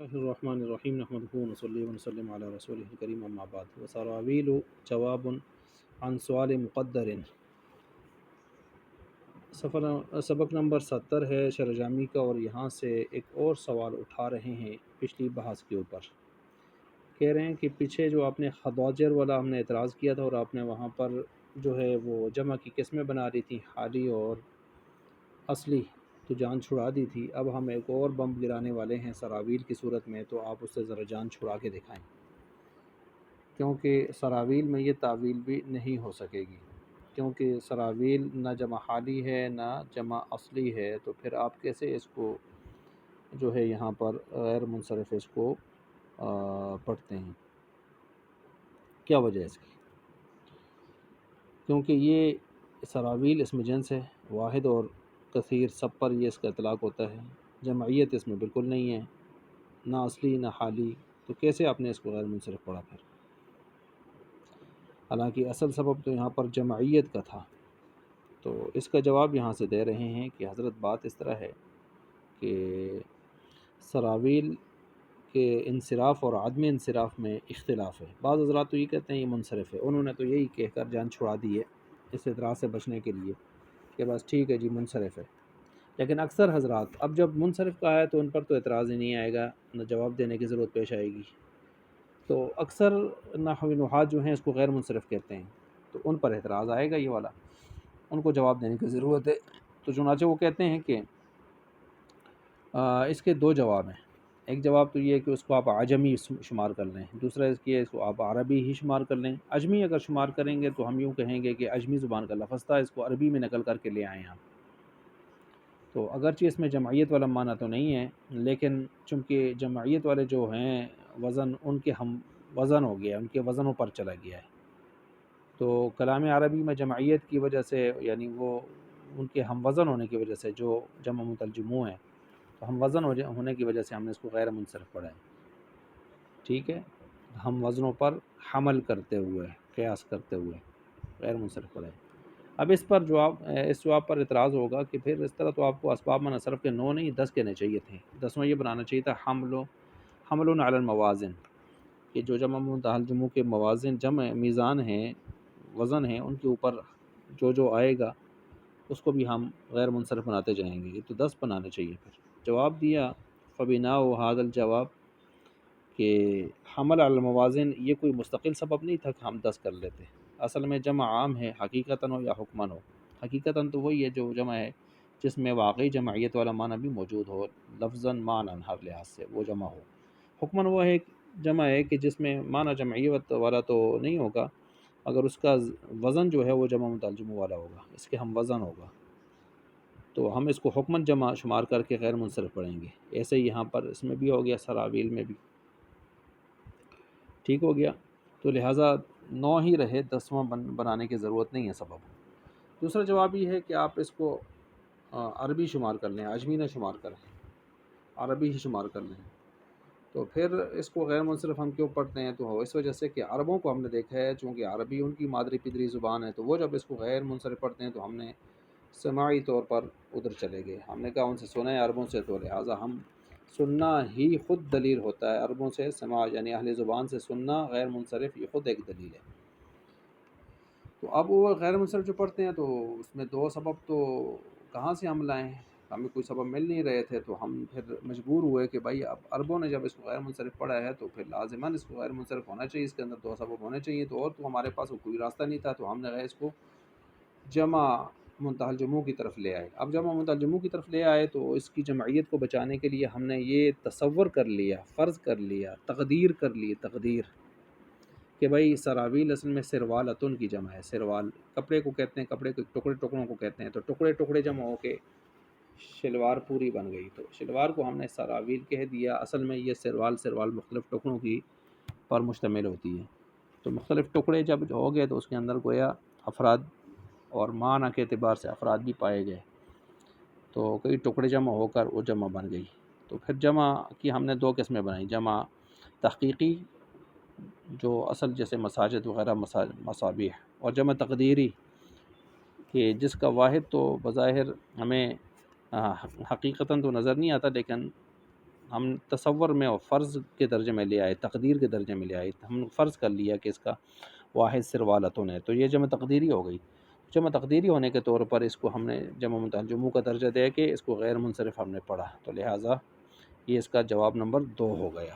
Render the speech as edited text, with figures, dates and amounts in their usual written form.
اللہ الرحمن الرحیم نحمدہ ونصلی ونسلم علی رسولہ الکریم اما بعد وسراویل جواب عن سوال مقدر سبق نمبر 70 ہے شرح جامی کا، اور یہاں سے ایک اور سوال اٹھا رہے ہیں پچھلی بحث کے اوپر۔ کہہ رہے ہیں کہ پیچھے جو آپ نے خواجر والا ہم نے اعتراض کیا تھا، اور آپ نے وہاں پر جو ہے وہ جمع کی قسمیں بنا رہی تھی، حالی اور اصلی، تو جان چھڑا دی تھی۔ اب ہم ایک اور بم گرانے والے ہیں سراویل کی صورت میں، تو آپ اس سے ذرا جان چھڑا کے دکھائیں، کیونکہ سراویل میں یہ تعویل بھی نہیں ہو سکے گی، کیونکہ سراویل نہ جمع حالی ہے نہ جمع اصلی ہے، تو پھر آپ کیسے اس کو جو ہے یہاں پر غیر منصرف اس کو پڑھتے ہیں؟ کیا وجہ ہے اس کی؟ کیونکہ یہ سراویل اسم جنس ہے، واحد اور کثیر سب پر یہ اس کا اطلاق ہوتا ہے، جمعیت اس میں بالکل نہیں ہے، نہ اصلی نہ حالی، تو کیسے آپ نے اس کو غیر منصرف پڑھا پھر؟ حالانکہ اصل سبب تو یہاں پر جمعیت کا تھا۔ تو اس کا جواب یہاں سے دے رہے ہیں کہ حضرت بات اس طرح ہے کہ سراویل کے انصراف اور عدم انصراف میں اختلاف ہے۔ بعض حضرات تو یہ کہتے ہیں یہ منصرف ہے، انہوں نے تو یہی کہہ کر جان چھڑا دی ہے اس اعتراض سے بچنے کے لیے کہ بس ٹھیک ہے جی منصرف ہے۔ لیکن اکثر حضرات اب جب منصرف کا ہے تو ان پر تو اعتراض ہی نہیں آئے گا، نہ جواب دینے کی ضرورت پیش آئے گی، تو اکثر نحوی نحات جو ہیں اس کو غیر منصرف کہتے ہیں، تو ان پر اعتراض آئے گا یہ والا، ان کو جواب دینے کی ضرورت ہے۔ تو چنانچہ وہ کہتے ہیں کہ اس کے دو جواب ہیں۔ ایک جواب تو یہ ہے کہ اس کو آپ عجمی شمار کر لیں، دوسرا اس کی ہے اس کو آپ عربی ہی شمار کر لیں۔ عجمی اگر شمار کریں گے تو ہم یوں کہیں گے کہ عجمی زبان کا لفظ تھا، اس کو عربی میں نقل کر کے لے آئے آپ۔ تو اگرچہ اس میں جمعیت والا معنی تو نہیں ہے، لیکن چونکہ جمعیت والے جو ہیں وزن ان کے ہم وزن ہو گیا، ان کے وزنوں پر چلا گیا ہے، تو کلام عربی میں جمعیت کی وجہ سے، یعنی وہ ان کے ہم وزن ہونے کی وجہ سے جو جمع مترجموں ہیں، تو ہم وزن ہونے کی وجہ سے ہم نے اس کو غیر منصرف پڑھا ہے، ٹھیک ہے، ہم وزنوں پر حمل کرتے ہوئے، قیاس کرتے ہوئے غیر منصرف پڑھا ہے۔ اب اس پر اس جواب پر اعتراض ہوگا کہ پھر اس طرح تو آپ کو اسباب من صرف کے 9 نہیں 10 کہنے چاہیے تھے، 10واں یہ بنانا چاہیے تھا حمل علی الموازن، کہ جو جمع متحل کے موازن جمع میزان ہیں، وزن ہیں، ان کے اوپر جو جو آئے گا اس کو بھی ہم غیر منصرف بناتے جائیں گے، یہ تو 10 بنانے چاہیے۔ پھر جواب دیا فبنا و حاض الجواب کہ حمل علی الموازن یہ کوئی مستقل سبب نہیں تھا کہ ہم 10 کر لیتے، اصل میں جمع عام ہے، حقیقتاً ہو یا حکماً ہو۔ حقیقتاً تو وہی ہے جو جمع ہے جس میں واقعی جمعیت والا معنی بھی موجود ہو، لفظاً معنی ہر لحاظ سے وہ جمع ہو۔ حکماً وہ ہے جمع ہے کہ جس میں معنی جمعیت والا تو نہیں ہوگا، اگر اس کا وزن جو ہے وہ جمع مترجم والا ہوگا، اس کے ہم وزن ہوگا، تو ہم اس کو حکماً جمع شمار کر کے غیر منصرف پڑھیں گے۔ ایسے ہی یہاں پر اس میں بھی ہو گیا، سراویل میں بھی ٹھیک ہو گیا، تو لہٰذا 9 ہی رہے، 10واں بنانے کی ضرورت نہیں ہے سبب۔ دوسرا جواب یہ ہے کہ آپ اس کو عربی شمار کر لیں، عجمی نہ شمار کریں، عربی ہی شمار کر لیں، تو پھر اس کو غیر منصرف ہم کیوں پڑھتے ہیں؟ تو اس وجہ سے کہ عربوں کو ہم نے دیکھا ہے، چونکہ عربی ان کی مادری پدری زبان ہے، تو وہ جب اس کو غیر منصرف پڑھتے ہیں تو ہم نے سماعی طور پر ادھر چلے گئے، ہم نے کہا ان سے سنا ہے عربوں سے، تو لہٰذا ہم سننا ہی خود دلیل ہوتا ہے، عربوں سے سماع یعنی اہل زبان سے سننا غیر منصرف، یہ خود ایک دلیل ہے۔ تو اب وہ غیر منصرف جو پڑھتے ہیں تو اس میں 2 سبب تو کہاں سے ہم لائیں؟ ہمیں کوئی سبب مل نہیں رہے تھے، تو ہم پھر مجبور ہوئے کہ بھائی اب عربوں نے جب اس کو غیر منصرف پڑھا ہے تو پھر لازماً اس کو غیر منصرف ہونا چاہیے، اس کے اندر 2 سبب ہونے چاہیے، تو اور تو ہمارے پاس کوئی راستہ نہیں تھا، تو ہم نے اس کو جمع منتحل جموع کی طرف لے آئے۔ اب جمع منتحل جموع کی طرف لے آئے تو اس کی جمعیت کو بچانے کے لیے ہم نے یہ تصور کر لیا، فرض کر لیا، تقدیر کر لی، تقدیر کہ بھائی سراویل اصل میں سروالتن کی جمع ہے، سروال کپڑے کو کہتے ہیں، کپڑے کے ٹکڑوں کو کہتے ہیں، تو ٹکڑے جمع ہو کے شلوار پوری بن گئی، تو شلوار کو ہم نے سراویل کہہ دیا، اصل میں یہ سروال مختلف ٹکڑوں کی پر مشتمل ہوتی ہے، تو مختلف ٹکڑے جب ہو گئے تو اس کے اندر گویا افراد اور معنی کے اعتبار سے افراد بھی پائے گئے، تو کئی ٹکڑے جمع ہو کر وہ جمع بن گئی۔ تو پھر جمع کی ہم نے 2 قسمیں بنائیں، جمع تحقیقی جو اصل جیسے مساجد وغیرہ مصابیح، اور جمع تقدیری کہ جس کا واحد تو بظاہر ہمیں حقیقتاً تو نظر نہیں آتا، لیکن ہم تصور میں اور فرض کے درجے میں لے آئے، تقدیر کے درجے میں لے آئے، ہم فرض کر لیا کہ اس کا واحد سروالتن ہے، تو یہ جمع تقدیری ہو گئی۔ جمع تقدیری ہونے کے طور پر اس کو ہم نے جمع متجمع کا درجہ دے کے اس کو غیر منصرف ہم نے پڑھا، تو لہٰذا یہ اس کا جواب نمبر 2 ہو گیا۔